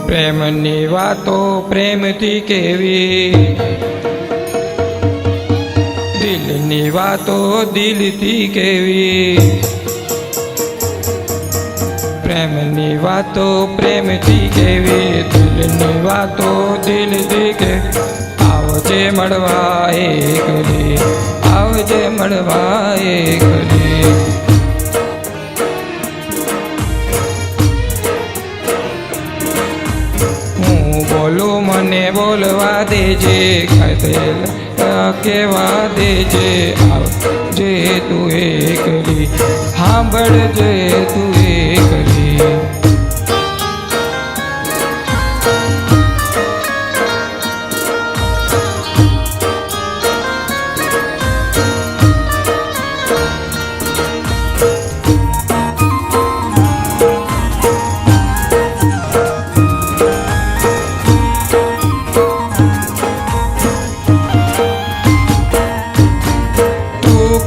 પ્રેમની વાતો પ્રેમથી કેવી, દિલની વાતો દિલથી કેવી, પ્રેમની વાતો પ્રેમથી કેવી, દિલની વાતો દિલથી કેવી. આવજે મળવા એકલી, આવજે મળવા એકલી. બોલું મને બોલવા દેજે, કહેવા દેજે. આવજે તું એકલી, સાંભળજે તું એકલી.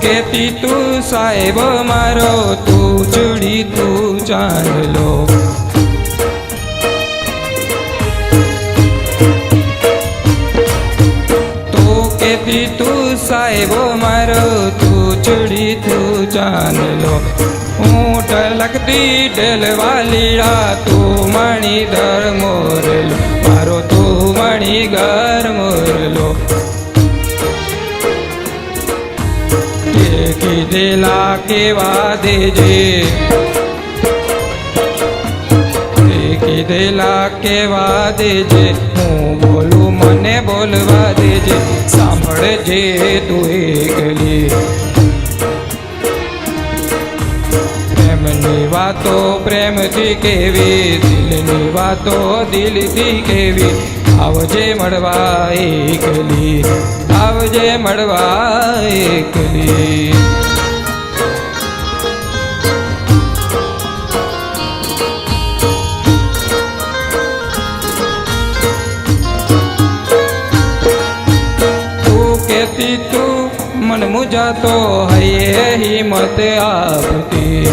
કેતી તું સાહેબ મારો, તું ચૂડી તું ચાંદલો. તું કેતી તું સાહેબ મારો, તું ચૂડી તું ચાંદલો. હું ટલકતી ઢેલવા લીડા, તું મણીધર મોરલો મારો, તું મણીધર મોરલો. કીધેલા કેવા દેજે, કીધેલા કેવા દેજે. હું બોલું મને બોલવા દેજે, સાંભળજે તું એકલી. પ્રેમની વાતો પ્રેમથી કેવી, દિલની વાતો દિલથી કેવી. આવજે મળવા એકલી, આવજે મળવા એકલી. તું કેતી તું મન મુજાતો, હૈયે હિંમત આપતી.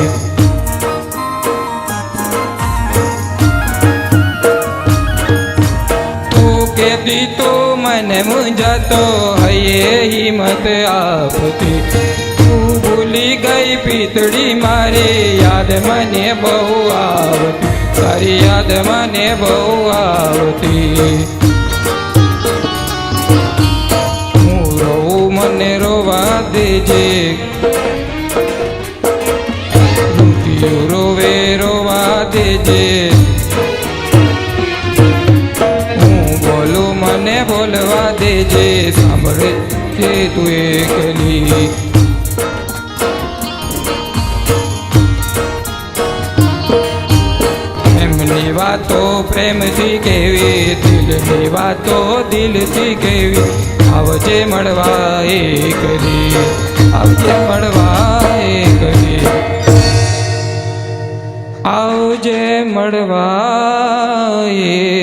કેતી તું મને મુંજાતો, હૈયે હિંમત આપતી. તું ભૂલી ગઈ પિતળી મારી, યાદ મને બહુ આવતી, તારી યાદ મને બહુ આવતી. હું રોવું મને રોવા દેજે, રૂપિયો રોવે રોવા દેજે. મને બોલવા દેજે, સાંભળે છે તું એકલી. પ્રેમની વાતો પ્રેમથી કેવી, દિલની વાતો દિલથી કેવી. આવજે મળવા એકલી, આવજે મળવા એકલી. આવજે મળવા એકલી.